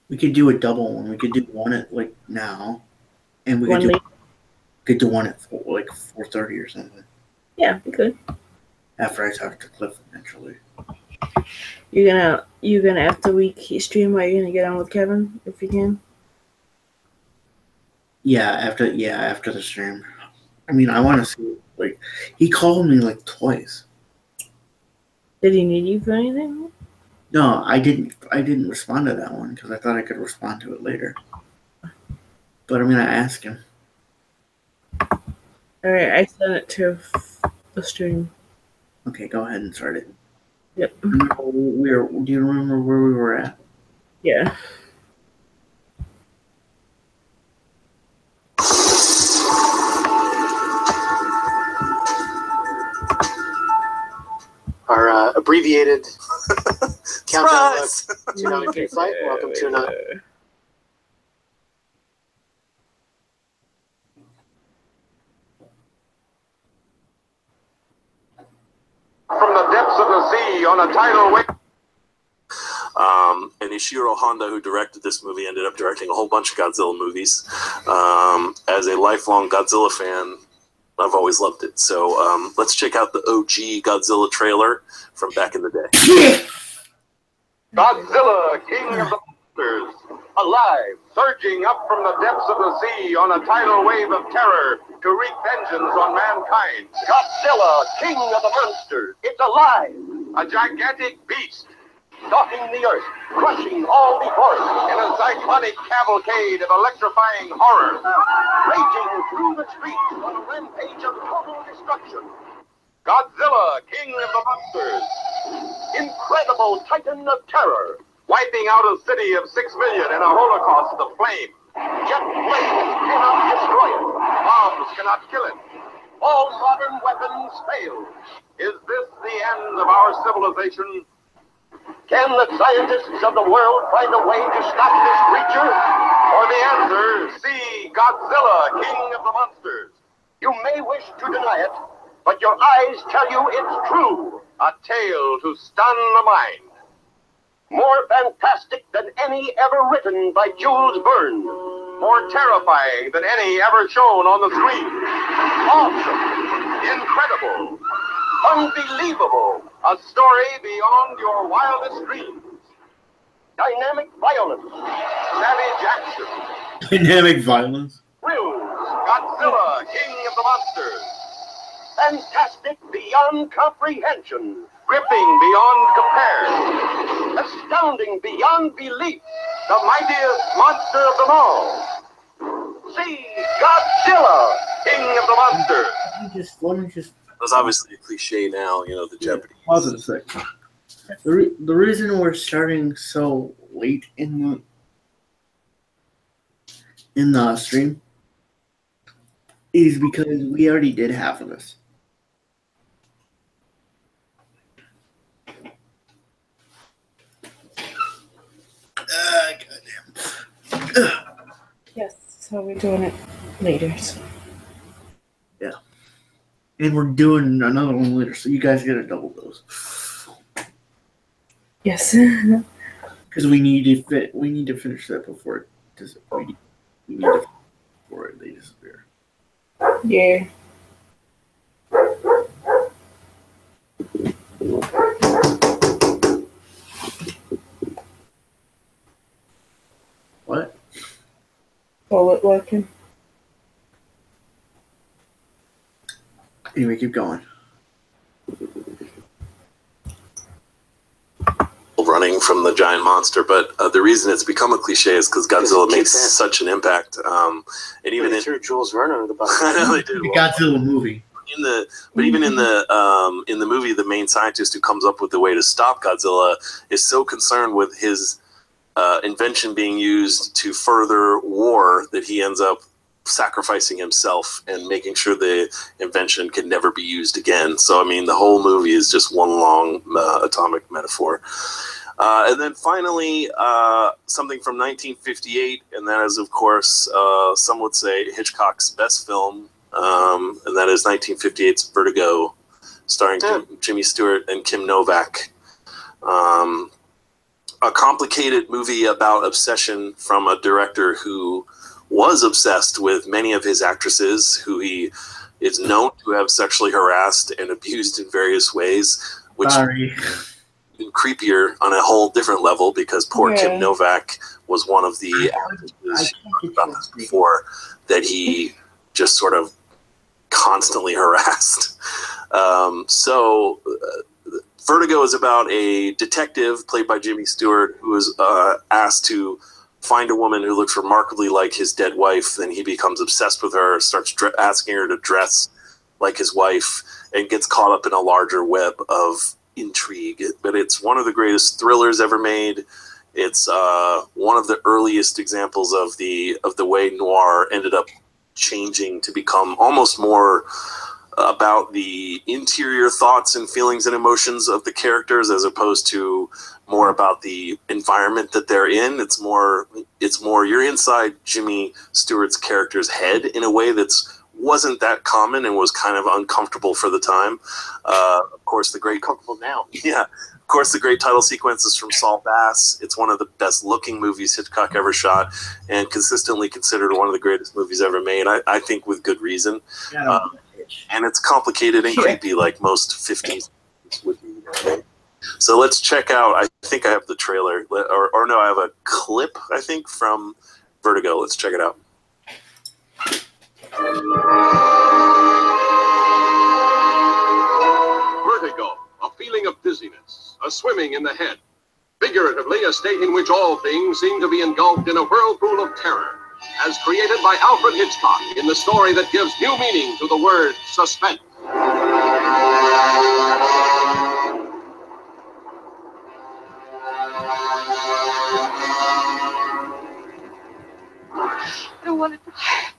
We could do a double one. We could do one at like now, and we One late. could do one at like 4:30 or something. Yeah, we could. After I talk to Cliff eventually. You're gonna after we stream. Are you gonna get on with Kevin if you can? Yeah, after the stream. I mean, I want to see, like, he called me like twice. Did he need you for anything? No, I didn't respond to that one because I thought I could respond to it later. But I'm gonna ask him. All right, I sent it to the stream. Okay, go ahead and start it. Yep. Do you remember where we were at? Yeah. Our abbreviated countdown look to another Geek Fight. Welcome to another. From the depths of the sea on a tidal wave. And Ishiro Honda, who directed this movie, ended up directing a whole bunch of Godzilla movies. As a lifelong Godzilla fan, I've always loved it. So let's check out the OG Godzilla trailer from back in the day. Godzilla, king of the monsters, alive, surging up from the depths of the sea on a tidal wave of terror to wreak vengeance on mankind. Godzilla, king of the monsters, it's alive, a gigantic beast, stalking the earth, crushing all before it in a cyclonic cavalcade of electrifying horror, raging through the streets on a rampage of total destruction. Godzilla, king of the monsters, incredible titan of terror, wiping out a city of 6 million in a holocaust of flame. Jet planes cannot destroy it, bombs cannot kill it. All modern weapons fail. Is this the end of our civilization? Can the scientists of the world find a way to stop this creature? For the answer, see Godzilla, king of the monsters. You may wish to deny it, but your eyes tell you it's true. A tale to stun the mind. More fantastic than any ever written by Jules Verne. More terrifying than any ever shown on the screen. Awesome. Incredible. Unbelievable. A story beyond your wildest dreams. Dynamic violence. Savage action. Dynamic violence. Thrills. Godzilla, king of the monsters. Fantastic beyond comprehension. Gripping beyond compare. Astounding beyond belief. The mightiest monster of them all. See Godzilla, king of the monsters. Let me just. That's obviously a cliche now, you know, the Japanese. Pause it a second. The reason we're starting so late in the stream is because we already did half of this. Goddamn. Yes, so we're doing it later. So. Yeah. And we're doing another one later, so you guys get a double dose. Yes. Because we need to finish that before it disappears. We need to before they disappear. Yeah. What? Bullet working. Anyway, keep going. Running from the giant monster, but the reason it's become a cliche is because Godzilla makes such an impact. And even in Jules Verne under the bus. I know they did. The Godzilla movie. Even in the movie, the main scientist who comes up with the way to stop Godzilla is so concerned with his invention being used to further war that he ends up sacrificing himself and making sure the invention can never be used again. So, I mean, the whole movie is just one long atomic metaphor. And then finally, something from 1958, and that is, of course, some would say Hitchcock's best film, and that is 1958's Vertigo, starring Jimmy Stewart and Kim Novak. a complicated movie about obsession from a director who was obsessed with many of his actresses, who he is known to have sexually harassed and abused in various ways, which Sorry. is even creepier on a whole different level because poor Kim Novak was one of the actresses, I can't about this before, that he just sort of constantly harassed. Vertigo is about a detective played by Jimmy Stewart who is asked to find a woman who looks remarkably like his dead wife. Then he becomes obsessed with her, starts asking her to dress like his wife, and gets caught up in a larger web of intrigue. But it's one of the greatest thrillers ever made. It's one of the earliest examples of the way noir ended up changing to become almost more about the interior thoughts and feelings and emotions of the characters as opposed to more about the environment that they're in. It's more you're inside Jimmy Stewart's character's head in a way that's wasn't that common and was kind of uncomfortable for the time. Of course, the great Comfortable now. yeah. Of course, the great title sequence is from Saul Bass. It's one of the best looking movies Hitchcock ever shot and consistently considered one of the greatest movies ever made. I think with good reason. And it's complicated and creepy like most 50s would be. So let's check out, I think I have the trailer, or no, I have a clip, I think, from Vertigo. Let's check it out. Vertigo, a feeling of dizziness, a swimming in the head. Figuratively, a state in which all things seem to be engulfed in a whirlpool of terror, as created by Alfred Hitchcock in the story that gives new meaning to the word suspense. I don't want to die.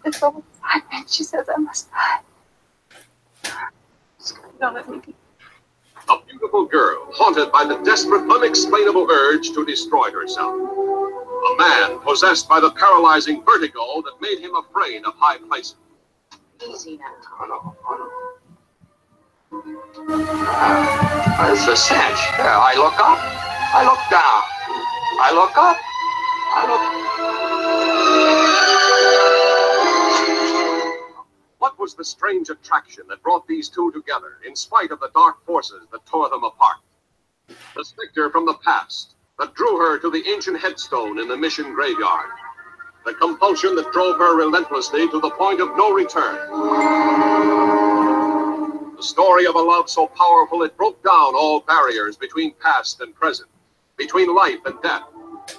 It's all inside me. She says I must die. Don't let me be. A beautiful girl haunted by the desperate, unexplainable urge to destroy herself. A man possessed by the paralyzing vertigo that made him afraid of high places. Easy now. There's the cinch. I look up. I look down. I look up. I look. What was the strange attraction that brought these two together, in spite of the dark forces that tore them apart? The specter from the past that drew her to the ancient headstone in the mission graveyard. The compulsion that drove her relentlessly to the point of no return. The story of a love so powerful it broke down all barriers between past and present, between life and death,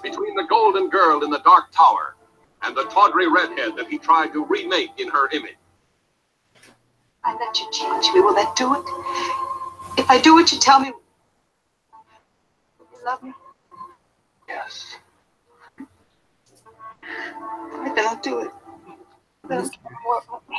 between the golden girl in the dark tower and the tawdry redhead that he tried to remake in her image. I let you change me. Will that do it? If I do what you tell me, you love me? Yes. All right, then I'll do it. Then I'll care more about me.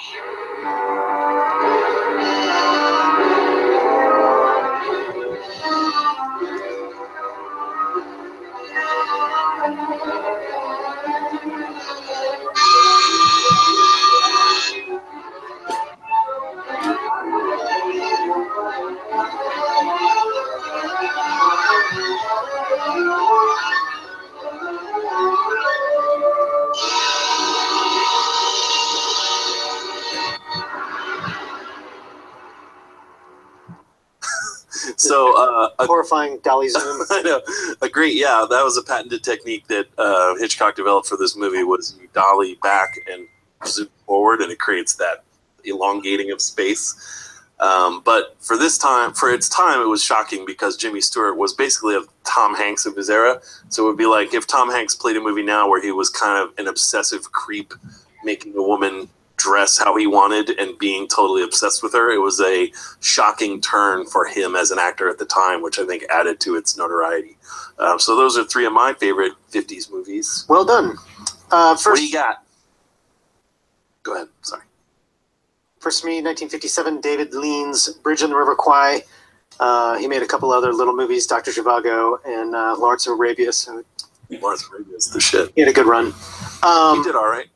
So, A horrifying dolly zoom. I know, that was a patented technique that Hitchcock developed for this movie. Was you dolly back and zoom forward, and it creates that elongating of space. But for its time, it was shocking because Jimmy Stewart was basically a Tom Hanks of his era. So it would be like if Tom Hanks played a movie now where he was kind of an obsessive creep, making a woman dress how he wanted and being totally obsessed with her. It was a shocking turn for him as an actor at the time, which I think added to its notoriety. So those are three of my favorite 50s movies. Well done. First, What do you got? Go ahead. Sorry. First for me, 1957, David Lean's Bridge on the River Kwai. He made a couple other little movies, Dr. Zhivago and Lawrence of Arabia, so Lawrence Arabia is the shit. he had a good run. He did all right.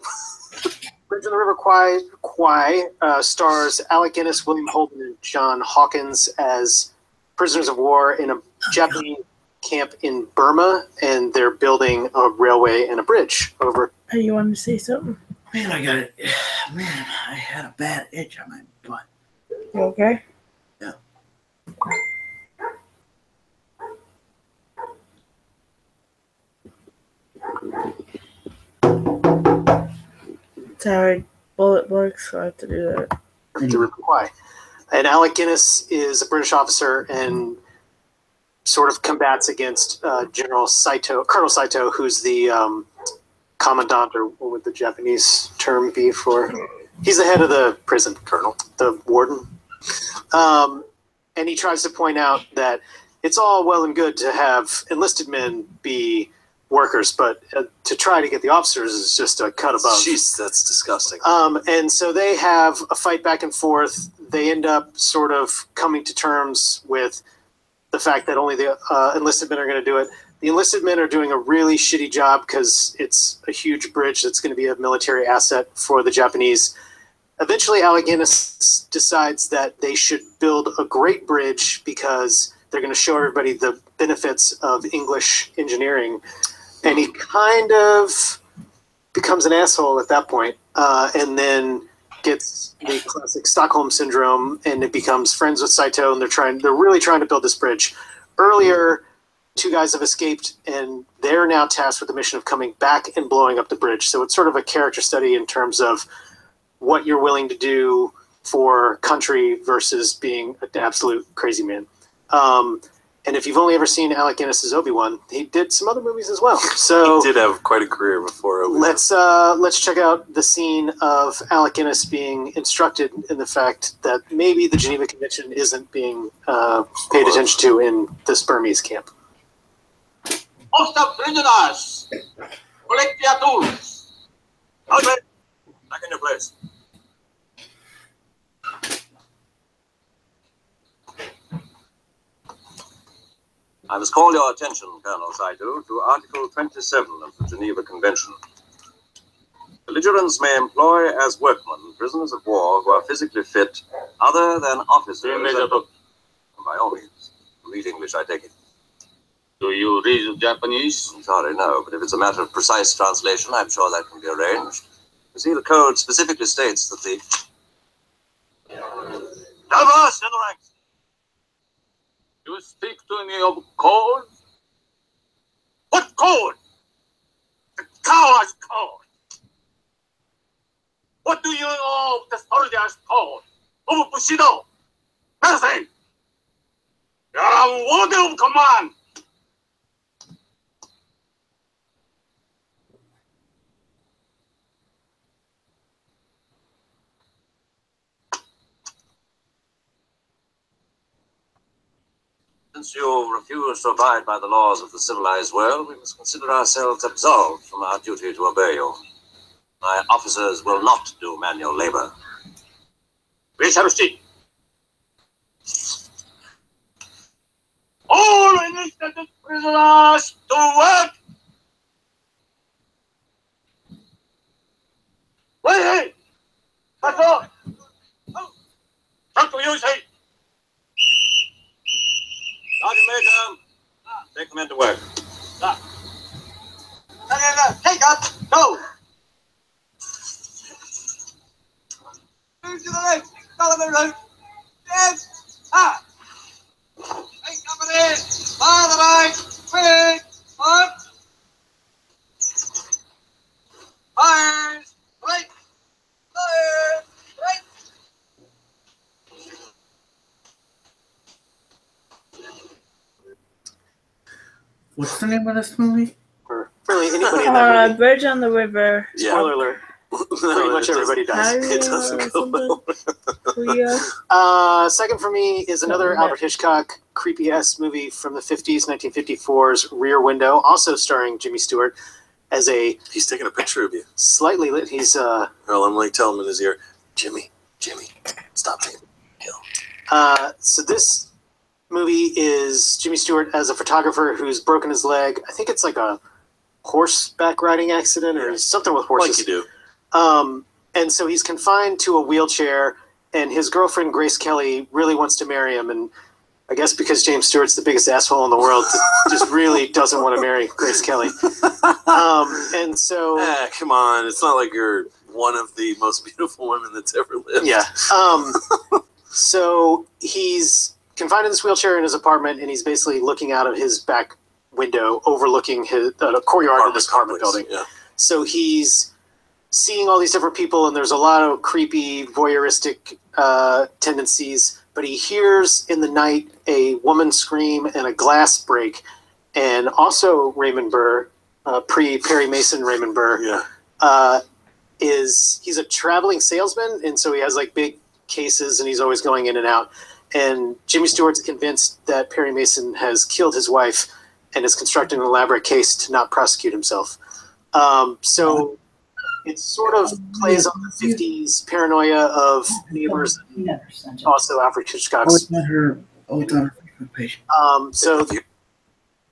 Bridge on the River Kwai stars Alec Guinness, William Holden, and John Hawkins as prisoners of war in a Japanese camp in Burma, and they're building a railway and a bridge over. Hey, you want to say something? Man, I got it. Man, I had a bad itch on my butt. You okay? Yeah. Sorry, bullet works, so I have to do that. The River Kwai. And Alec Guinness is a British officer and sort of combats against Colonel Saito, who's the commandant, or what would the Japanese term be for? He's the head of the prison, colonel, the warden. And he tries to point out that it's all well and good to have enlisted men be workers, but to try to get the officers is just a cut above. Jeez, that's disgusting. And so they have a fight back and forth. They end up sort of coming to terms with the fact that only the enlisted men are going to do it. The enlisted men are doing a really shitty job because it's a huge bridge that's going to be a military asset for the Japanese. Eventually, Alec Guinness decides that they should build a great bridge because they're going to show everybody the benefits of English engineering. And he kind of becomes an asshole at that point, and then gets the classic Stockholm syndrome, and it becomes friends with Saito, and they're really trying to build this bridge. Earlier, two guys have escaped, and they're now tasked with the mission of coming back and blowing up the bridge. So it's sort of a character study in terms of what you're willing to do for country versus being an absolute crazy man. And if you've only ever seen Alec Guinness's Obi-Wan, he did some other movies as well. So He did have quite a career before Obi-Wan. let's check out the scene of Alec Guinness being instructed in the fact that maybe the Geneva Convention isn't being paid attention to in this Burmese camp. Most of prisoners, collect your tools. Okay, back in your place. I must call your attention, Colonel Saito, to Article 27 of the Geneva Convention. Belligerents may employ as workmen prisoners of war who are physically fit other than officers. By all means. Read English, I take it. Do you read Japanese? I'm sorry, no, but if it's a matter of precise translation, I'm sure that can be arranged. You see, the code specifically states that the... Diverse in the ranks! You speak to me of code? What code? The coward's code! What do you know of the soldier's code? Of Bushido? Nothing! You are unworthy of command! Since you refuse to abide by the laws of the civilized world, we must consider ourselves absolved from our duty to obey you. My officers will not do manual labor. We shall see. All enlisted prisoners to work! Wait! That's all! Talk to you, say! Sergeant Major, take the men to work. Take up, go! Move to the right, follow the right. Yes, ah! Take company, fire the right, quick, up! Fire, right, fire, right! What's the name of this movie? Or really anybody in that movie. Bridge on the River. Yeah. Spoiler alert. Pretty much everybody dies. It doesn't go well. Second for me is another Albert Hitchcock creepy-ass movie from the 50s, 1954's Rear Window, also starring Jimmy Stewart as a He's taking a picture of you. slightly lit. He's Well, I'm like telling him in his ear, Jimmy, stop taking a so this movie is Jimmy Stewart as a photographer who's broken his leg. I think it's like a horseback riding accident or something with horses. like you do. And so he's confined to a wheelchair, and his girlfriend Grace Kelly really wants to marry him, and I guess because James Stewart's the biggest asshole in the world, just really doesn't want to marry Grace Kelly. And so, come on, it's not like you're one of the most beautiful women that's ever lived. yeah. So he's confined in this wheelchair in his apartment, and he's basically looking out of his back window, overlooking the courtyard of this apartment building. Yeah. So he's seeing all these different people, and there's a lot of creepy, voyeuristic tendencies. But he hears in the night a woman scream and a glass break, and also Raymond Burr, pre-Perry Mason Raymond Burr, Yeah. he's a traveling salesman, and so he has like big cases, and he's always going in and out. And Jimmy Stewart's convinced that Perry Mason has killed his wife and is constructing an elaborate case to not prosecute himself. So it sort of plays on the 50s paranoia of neighbors, and also Alfred Oh, Hitchcock's. it's on her. Oh, it's on her Facebook page. So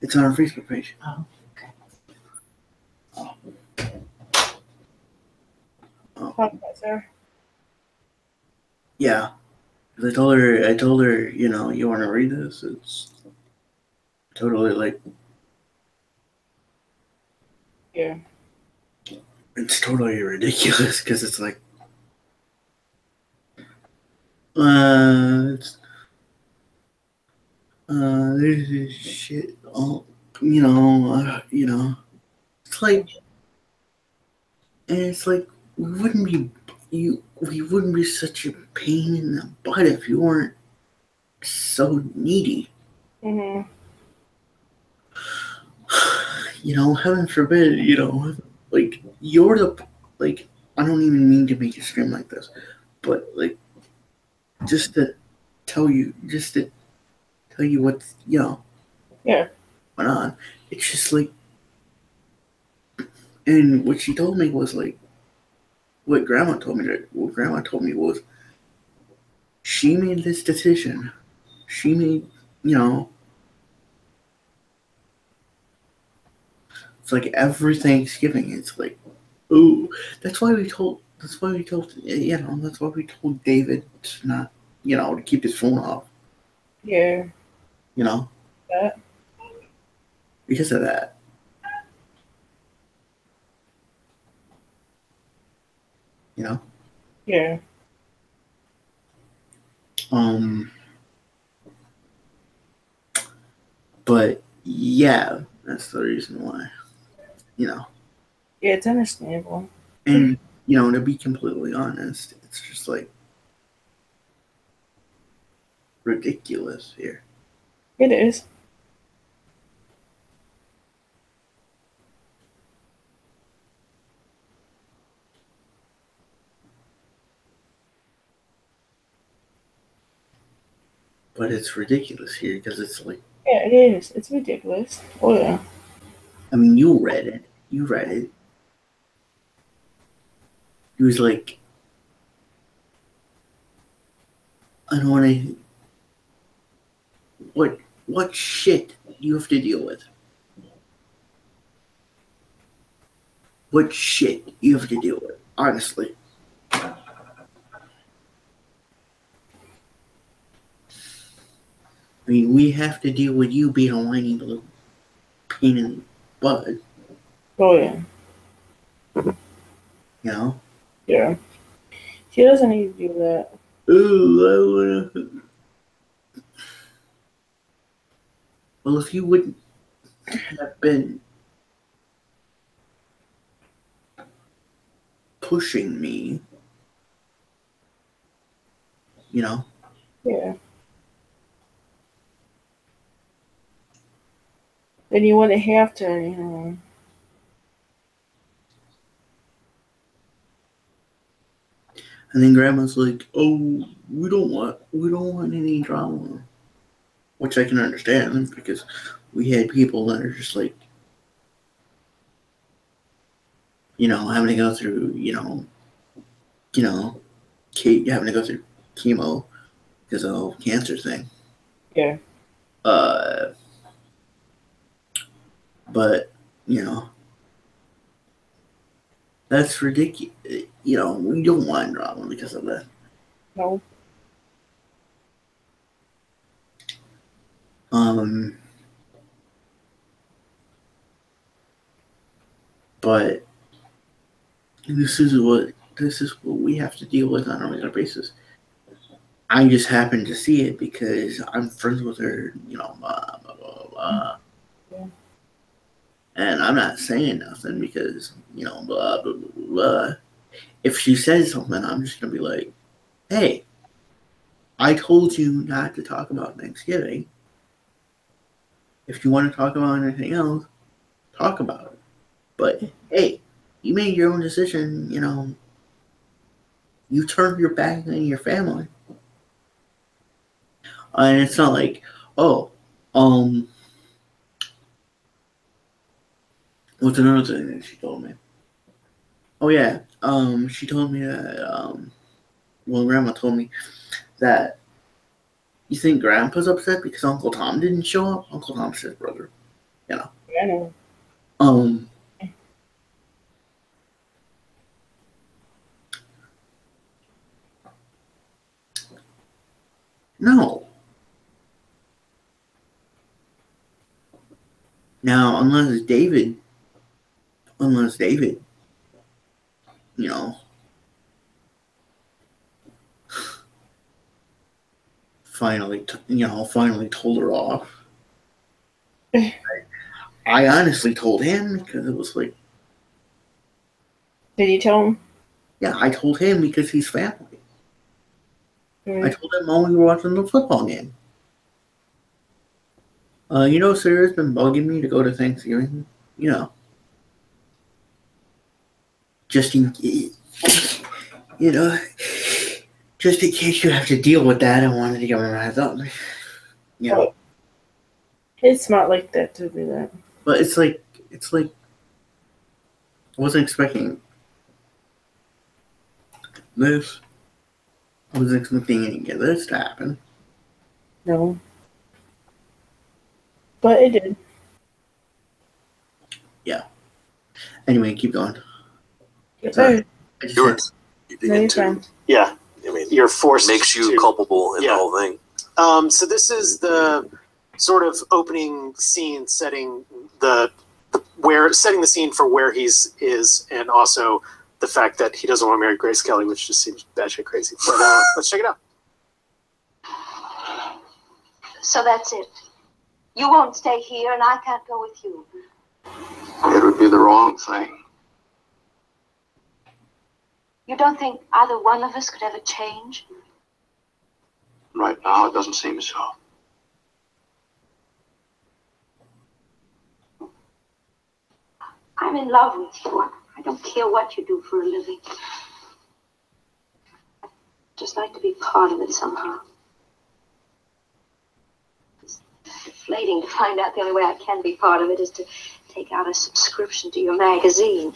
It's on her Facebook page. Oh, okay. Sir. Yeah. 'Cause I told her, you know, you want to read this? It's totally like, Yeah. it's totally ridiculous because it's like, there's this shit. All you know, it's like, and it's like we wouldn't be such a pain in the butt if you weren't so needy. Mhm. You know, heaven forbid, you know, like you're the like I don't even mean to make you scream like this, but like just to tell you what's Yeah. went on. It's just like, and what she told me was like, what grandma told me was she made this decision. She made, you know, it's like every Thanksgiving. It's like, ooh, that's why we told David to not, you know, to keep his phone off, Yeah. you know, That. because of that. You know? Yeah. But yeah, that's the reason why, you know. Yeah, it's understandable. And, you know, to be completely honest, it's just like ridiculous here. It is. But it's ridiculous here because it's like, Yeah, it is. It's ridiculous. Oh yeah. I mean, you read it. He was like, I don't want to. What shit do you have to deal with? What shit you have to deal with? Honestly. I mean, we have to deal with you being a whiny little pain in the butt, Oh yeah. you know? Yeah. She doesn't need to do that. Ooh, I wanna. Well, if you wouldn't have been pushing me, you know? Yeah. Then you wouldn't have to, you know. And then Grandma's like, "Oh, we don't want any drama," which I can understand because we had people that are just like, you know, having to go through, having to go through chemo because of the whole cancer thing. Yeah. But you know, that's ridiculous. You know, we don't want drama because of that. No. But this is what we have to deal with on a regular basis. I just happen to see it because I'm friends with her, blah, blah, blah, blah. Yeah. And I'm not saying nothing because, blah, blah, blah, blah. If she says something, I'm just going to be like, hey, I told you not to talk about Thanksgiving. If you want to talk about anything else, talk about it. But, hey, you made your own decision, you turned your back on your family. And it's not like, oh, what's another thing that she told me? Oh yeah, she told me that, Grandma told me that you think Grandpa's upset because Uncle Tom didn't show up? Uncle Tom's his brother, I know. No. Now, unless David, finally told her off. I honestly told him because it was like, Did you tell him? yeah, I told him because he's family. Mm. I told him while we were watching the football game. Sarah's been bugging me to go to Thanksgiving. Just in case you have to deal with that, I wanted to give him a heads up. It's not like that to do that. But it's like I wasn't expecting this. I wasn't expecting any of this to happen. No. But it did. Yeah. Anyway, keep going. Sorry. I just Yours. You No, you're begin to fine. Yeah, I mean, you're forced. makes you to, culpable in Yeah. the whole thing. So this is the sort of opening scene, setting the scene for where he's is, and also the fact that he doesn't want to marry Grace Kelly, which just seems batshit crazy. But let's check it out. So that's it. You won't stay here, and I can't go with you. It would be the wrong thing. You don't think either one of us could ever change? Right now, it doesn't seem so. I'm in love with you. I don't care what you do for a living. I'd just like to be part of it somehow. It's deflating to find out the only way I can be part of it is to take out a subscription to your magazine.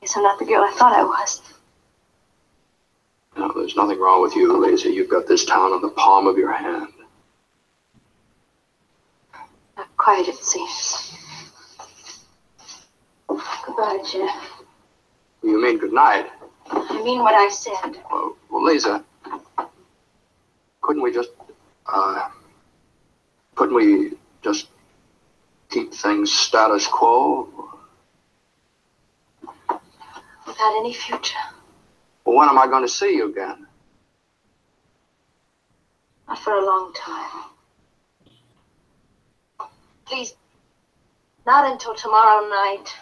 Guess I'm not the girl I thought I was. No, there's nothing wrong with you, Lisa. You've got this town in the palm of your hand. Not quite, it seems. Goodbye, Jeff. You mean good night? I mean what I said. Well, Lisa, couldn't we just keep things status quo? Without any future. Well, when am I going to see you again? Not for a long time. Please, not until tomorrow night.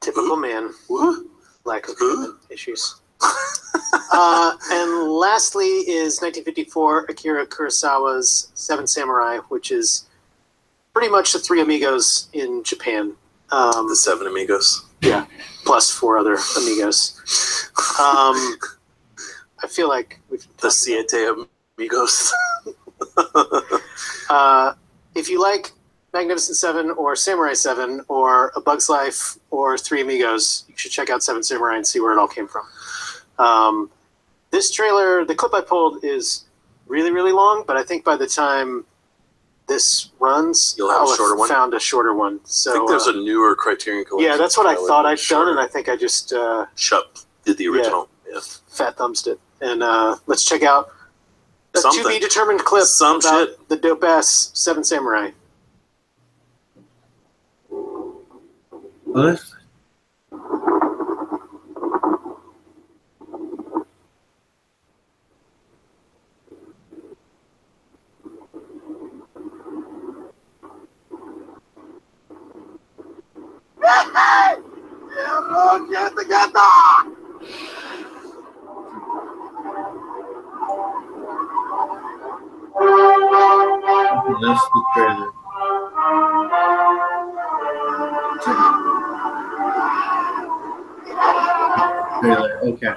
Typical man. Lack of commitment issues. And lastly is 1954, Akira Kurosawa's Seven Samurai, which is pretty much the three amigos in Japan. The seven amigos. Plus four other amigos. I feel like we've The Siete amigos. if you like Magnificent Seven or Samurai 7 or A Bug's Life or Three Amigos, you should check out Seven Samurai and see where it all came from. This trailer, the clip I pulled, is really, really long, but I think by the time this runs, You'll have a shorter one? found a shorter one. So I think there's a newer Criterion Collection. yeah, that's what I trailer thought that's I'd done, shorter. and I think I just Shep did the original. Yeah. fat thumbs it. And let's check out a Something. to be determined clip Some about shit. the dope ass Seven Samurai. What? That's the trailer. Trailer, okay.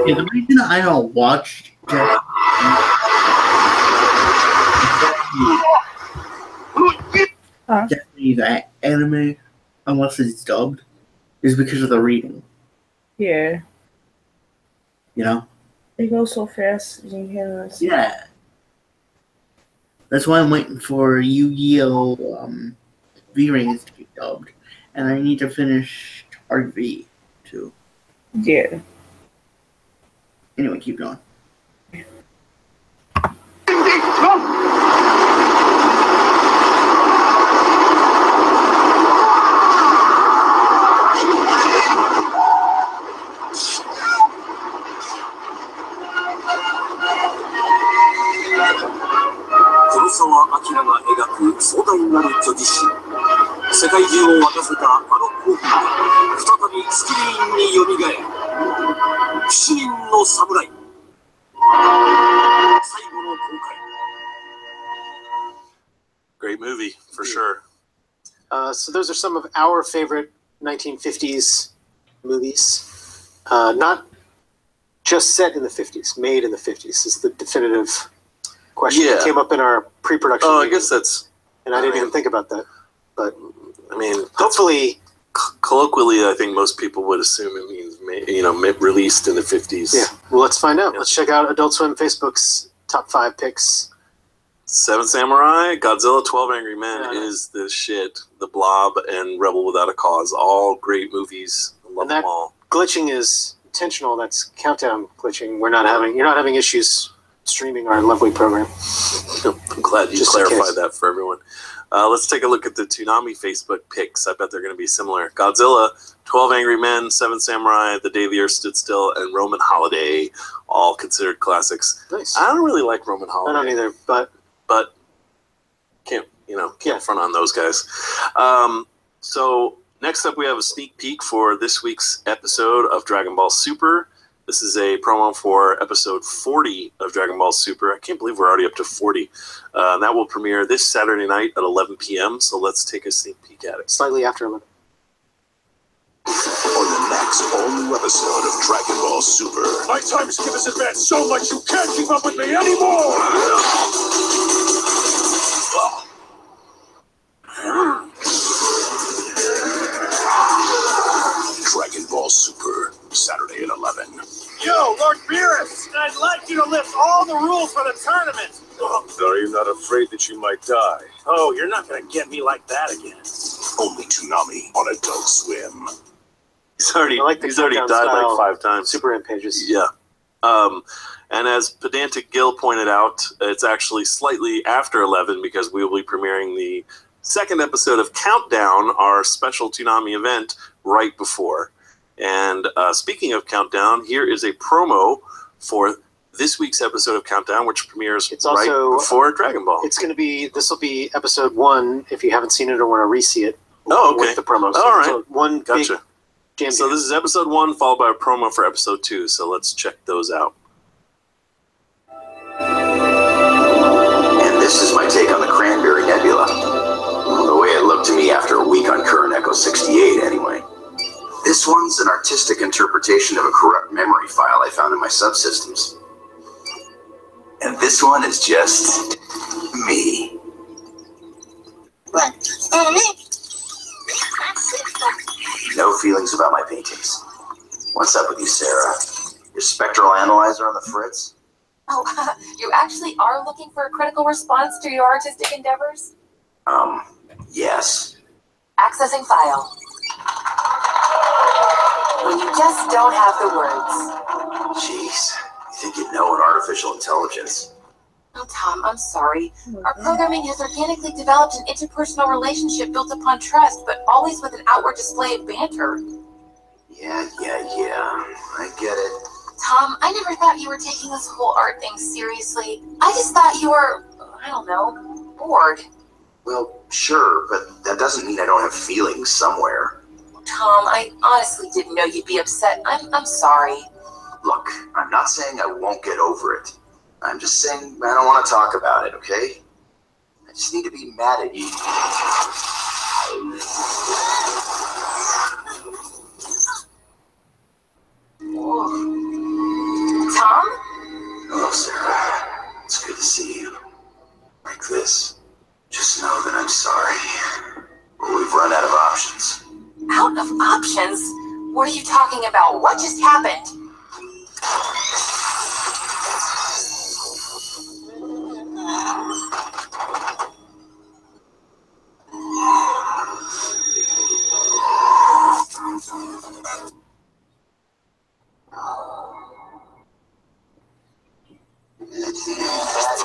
Yeah, the reason I don't watch Japanese anime unless it's dubbed is because of the reading. Yeah. You know? It goes so fast. You can't see. Yeah. That's why I'm waiting for Yu-Gi-Oh! V-Rings to be dubbed. And I need to finish Arc V too. Yeah. Anyway, keep going. Great movie, for sure. So those are some of our favorite 1950s movies. Not just set in the 50s, made in the 50s is the definitive question that Yeah. came up in our pre-production Oh, I meeting, guess that's, and I didn't even think about that. But I mean, hopefully, colloquially, I think most people would assume it means, released in the 50s. yeah. Well, let's find out. Yeah. Let's check out Adult Swim Facebook's top 5 picks. Seven Samurai, Godzilla, 12 Angry Men Yeah. is the shit. The Blob and Rebel Without a Cause, all great movies. I love And that- them all. Glitching is intentional. That's countdown glitching. You're not having issues streaming our lovely program. I'm glad you Just in clarified case. that for everyone. Let's take a look at the Toonami Facebook picks. I bet they're going to be similar. Godzilla, 12 Angry Men, Seven Samurai, The Day the Earth Stood Still, and Roman Holiday, all considered classics. Nice. I don't really like Roman I Holiday. don't either, but But can't Yeah. front on those guys. So next up, we have a sneak peek for this week's episode of Dragon Ball Super. This is a promo for episode 40 of Dragon Ball Super. I can't believe we're already up to 40. That will premiere this Saturday night at 11 p.m., so let's take a sneak peek at it. Slightly after 11. On the next all-new episode of Dragon Ball Super. My time skip has advanced so much you can't keep up with me anymore! Dragon Ball Super, Saturday at 11. Yo, Lord Beerus! I'd like you to lift all the rules for the tournament! Are you not afraid that you might die? Oh, you're not gonna get me like that again. Only Toonami on Adult Swim. He's already, I like the he's already countdown died style. like 5 times. Super end pages. Yeah. And as Pedantic Gil pointed out, it's actually slightly after 11 because we will be premiering the second episode of Countdown, our special Toonami event, right before. And speaking of Countdown, here is a promo for this week's episode of Countdown, which premieres It's also- right before Dragon Ball. It's going to be, this will be episode 1 if you haven't seen it or want to re-see it. Oh, okay. With the promos. All right. So one Gotcha. big jam. So this is episode 1, followed by a promo for episode 2. So let's check those out. And this is my take on the Cranberry Nebula. The way it looked to me after a week on Current Echo 68, anyway. This one's an artistic interpretation of a corrupt memory file I found in my subsystems. And this one is just me. No feelings about my paintings. What's up with you, Sarah? Your spectral analyzer on the fritz? Oh, you actually are looking for a critical response to your artistic endeavors? Yes. Accessing file. When you just don't have the words. Jeez, you think you'd know an artificial intelligence? Oh, Tom, I'm sorry. Our programming has organically developed an interpersonal relationship built upon trust, but always with an outward display of banter. Yeah, I get it. Tom, I never thought you were taking this whole art thing seriously. I just thought you were, I don't know, bored. Well, sure, but that doesn't mean I don't have feelings somewhere. Tom, I honestly didn't know you'd be upset. I'm sorry. Look, I'm not saying I won't get over it. I'm just saying I don't want to talk about it, okay? I just need to be mad at you. Tom? Hello, Sarah. It's good to see you. Like this. Just know that I'm sorry. But we've run out of options. Out of options? What are you talking about? What just happened?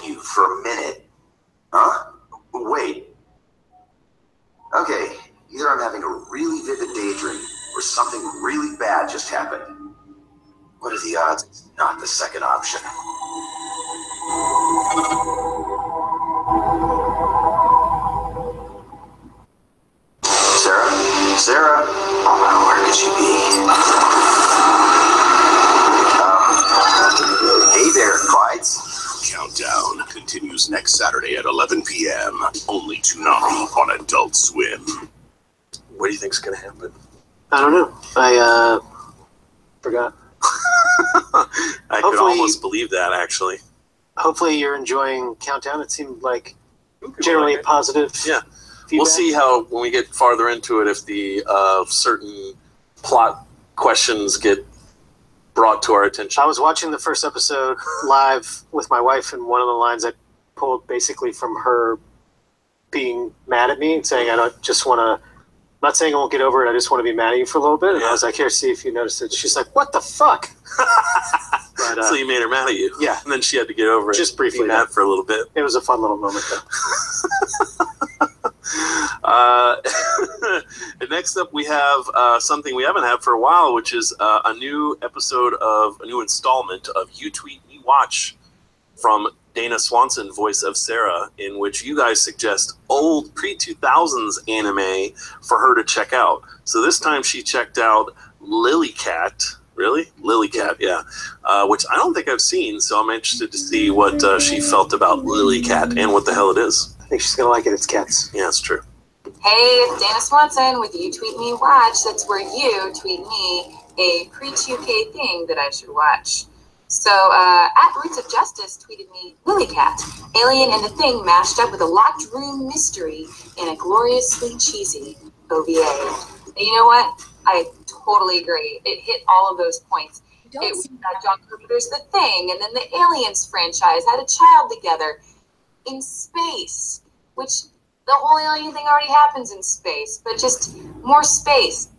You for a minute. Huh? Wait. Okay, either I'm having a really vivid daydream or something really bad just happened. What are the odds it's not the second option? Sarah? Sarah? Where could she be? Hey there, Clydes. Countdown continues next Saturday at 11 p.m. Only Toonami on Adult Swim. What do you think's going to happen? I don't know. I forgot. I could almost believe that, actually. Hopefully you're enjoying Countdown. It seemed like People generally like it. positive. Yeah. Feedback. We'll see how, when we get farther into it, if the certain plot questions get brought to our attention. I was watching the first episode live with my wife, and one of the lines I pulled basically from her being mad at me and saying, I don't just want to, I'm not saying I won't get over it, I just want to be mad at you for a little bit. And I was like, here, see if you noticed it. She's like, what the fuck? But, So you made her mad at you. Yeah. And then she had to get over it. Just briefly, Be mad yeah. for a little bit. It was a fun little moment, though. And next up, we have something we haven't had for a while, which is a new installment of You Tweet Me Watch from Dana Swanson, voice of Sarah, in which you guys suggest old pre-2000s anime for her to check out. So this time she checked out Lily Cat, Really? Lily Cat, yeah. Which I don't think I've seen, so I'm interested to see what she felt about Lily Cat and what the hell it is. I think she's gonna like it. It's cats. Yeah, it's true. Hey, it's Dana Swanson with You Tweet Me Watch. That's where you tweet me a pre-2K thing that I should watch. So, at Roots of Justice tweeted me Lily Cat, Alien and the Thing mashed up with a locked room mystery in a gloriously cheesy OVA. And you know what? I totally agree. It hit all of those points. It was John Carpenter's The Thing, and then the Aliens franchise had a child together in space, which the whole alien thing already happens in space, but just more space.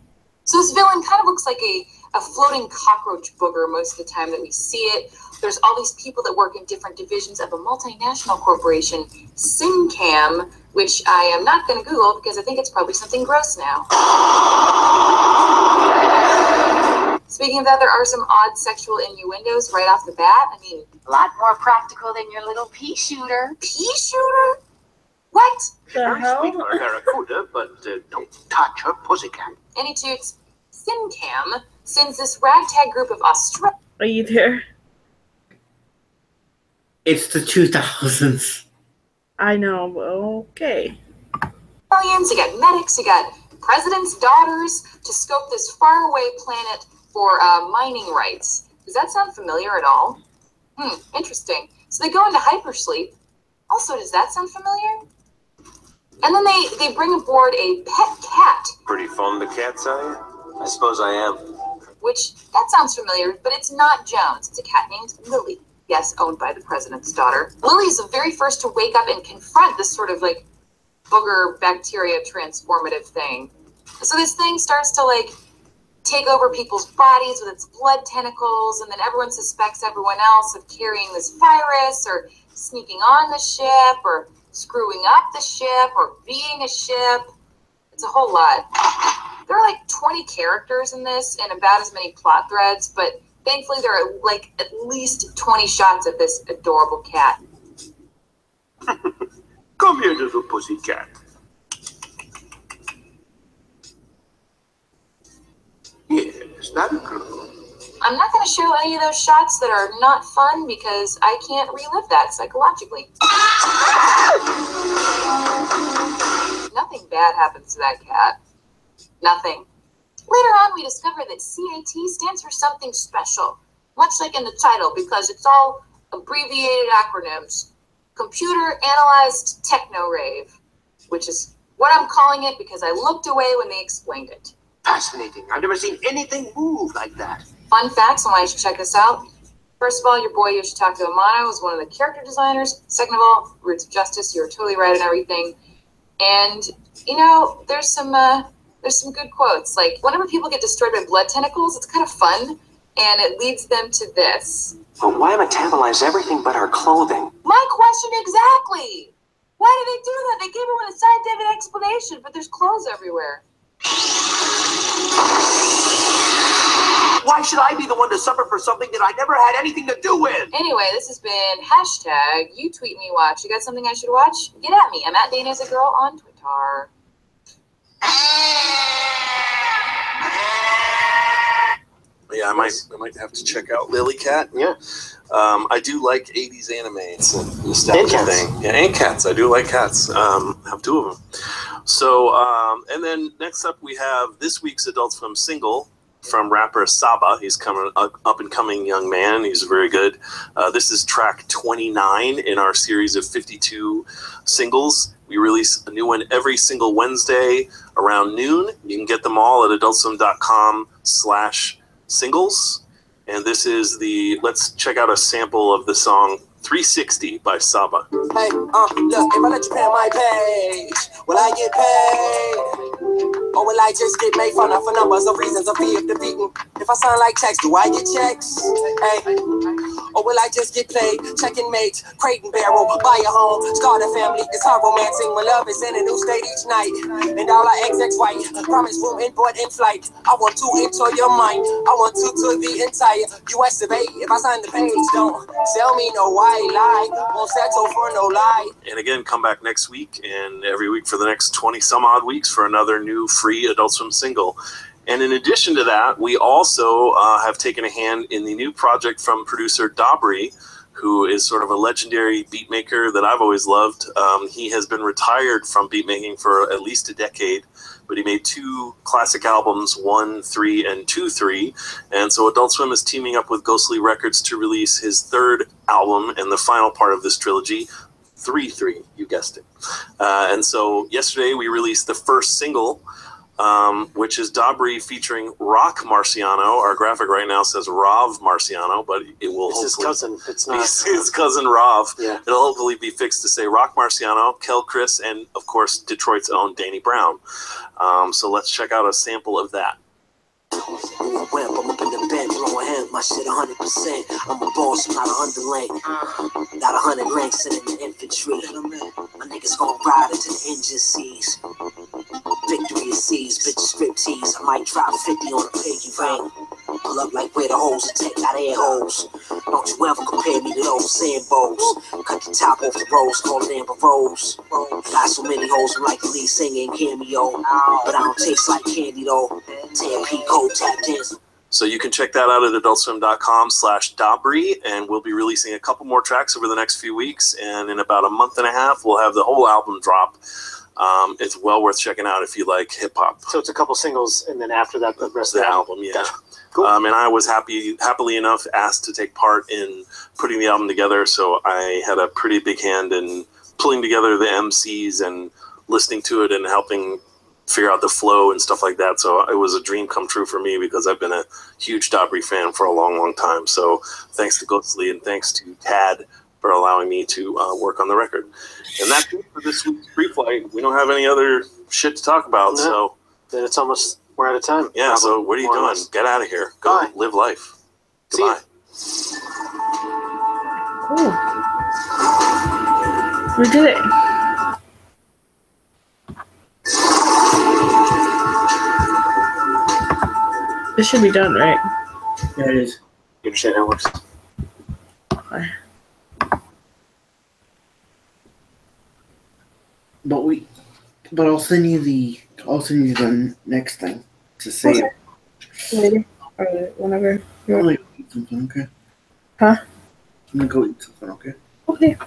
So this villain kind of looks like a floating cockroach booger most of the time that we see it. There's all these people that work in different divisions of a multinational corporation, SynCam, which I am not going to Google because I think it's probably something gross now. Speaking of that, there are some odd sexual innuendos right off the bat. I mean, A lot more practical than your little pea shooter. pea shooter? What? The Very hell? sweet for a barracuda, but don't touch her pussycat. Any toots? SynCam sends this ragtag group of Australians. Are you there? It's the 2000s. I know. Okay. You got medics, you got presidents' daughters to scope this faraway planet for mining rights. Does that sound familiar at all? Interesting. So they go into hypersleep. Also, does that sound familiar? And then they bring aboard a pet cat, Pretty fond of cats, are you? I suppose I am. which, that sounds familiar, but it's not Jones. It's a cat named Lily. Yes, owned by the president's daughter. Lily is the very first to wake up and confront this sort of like booger bacteria transformative thing. So this thing starts to like take over people's bodies with its blood tentacles, and then everyone suspects everyone else of carrying this virus or sneaking on the ship or screwing up the ship or being a ship. It's a whole lot. There are like 20 characters in this and about as many plot threads, but thankfully there are like at least 20 shots of this adorable cat. Come here, little pussycat. Yes, that girl. I'm not going to show any of those shots that are not fun because I can't relive that psychologically. Nothing bad happens to that cat. Nothing. Later on, we discover that CAT stands for something special, much like in the title, because it's all abbreviated acronyms. Computer Analyzed Techno Rave, which is what I'm calling it because I looked away when they explained it. Fascinating. I've never seen anything move like that. Fun facts on why you should check this out. First of all, your boy Yoshitaka Amano is one of the character designers. Second of all, Roots of Justice, you're totally right on everything. And, you know, there's some good quotes. Like, whenever people get destroyed by blood tentacles, it's kind of fun, and it leads them to this. But why metabolize everything but our clothing? My question exactly! Why did they do that? They gave everyone a scientific explanation, but there's clothes everywhere. Why should I be the one to suffer for something that I never had anything to do with? Anyway, this has been hashtag You Tweet Me Watch. You got something I should watch? Get at me. I'm at Dana as a Girl on Twitter. Yeah, I might have to check out Lily Cat. Yeah. I do like 80s anime. It's a nostalgia And cats. thing. Yeah, and cats. I do like cats. Have two of them. So, and then next up we have this week's Adult Swim single from rapper Saba. He's coming up and coming young man. He's very good. This is track 29 in our series of 52 singles. We release a new one every single Wednesday around noon. You can get them all at adultswim.com/singles. And this is let's check out a sample of the song 360 by Saba. Hey, look, if I let you pay my page, will I get paid? Or will I just get made fun of for numbers of reasons of fear of defeating? If I sound like checks, do I get checks? Hey, or will I just get played? Checking mates, crate and barrel, buy a home, start a family. It's hard romancing when love is in a new state each night. And all our XX white, promise room in board in flight. I want to into your mind. I want to the entire US of A. If I sign the page, don't sell me no white lie. Won't settle for no lie. And again, come back next week and every week for the next 20 some odd weeks for another new free Adult Swim single. And in addition to that, we also have taken a hand in the new project from producer Dabri, who is sort of a legendary beat maker that I've always loved. He has been retired from beat making for at least a decade, but he made 2 classic albums, 1, 3, and 2, 3. And so Adult Swim is teaming up with Ghostly Records to release his 3rd album and the final part of this trilogy, 3, 3, you guessed it. And so yesterday we released the first single, which is Dabri featuring Rock Marciano. Our graphic right now says Rav Marciano, but it will It's his cousin. It's not his cousin Rav. Yeah. It'll hopefully be fixed to say Rock Marciano, Kel Chris, and of course Detroit's own Danny Brown. So let's check out a sample of that. Web, I'm up in the bed, blowing him, my shit 100%. I'm a boss, I'm not an underling. Got 100 ranks in the infantry. My niggas gon' ride until the engine sees. Victory is seized, bitches strip tease. I might drop 50 on a piggy ring. Pull up like where the hoes and take out air holes. Don't you ever compare me to those sandbows. Cut the top off the rose, call it Amber Rose. Got so many hoes, I'm like the lead singer in Cameo. But I don't taste like candy though. 10 P code tap dance. So you can check that out at adultswim.com/Dabri, and we'll be releasing a couple more tracks over the next few weeks. And in about a month and a half, we'll have the whole album drop. It's well worth checking out if you like hip hop. So it's a couple singles, and then after that, the rest of The the album, yeah. Gotcha. Cool. And I was happily enough asked to take part in putting the album together, so I had a pretty big hand in pulling together the MCs and listening to it and helping figure out the flow and stuff like that. So it was a dream come true for me because I've been a huge Dabri fan for a long, long time. So thanks to Ghostly and thanks to Tad for allowing me to work on the record. And that's it for this week's Pre-Flight. We don't have any other shit to talk about, so then it's almost, we're out of time. yeah. Probably, So what are you more or doing? less. Get out of here. Go Bye. live life. See ya. Goodbye. Cool. We did it. This should be done, right? Yeah, it is. You understand how it works? Okay. But I'll send you the next thing to say Okay. it. Later. Or whenever. I'm gonna go eat something, okay? Huh? I'm gonna go eat something, okay? Okay.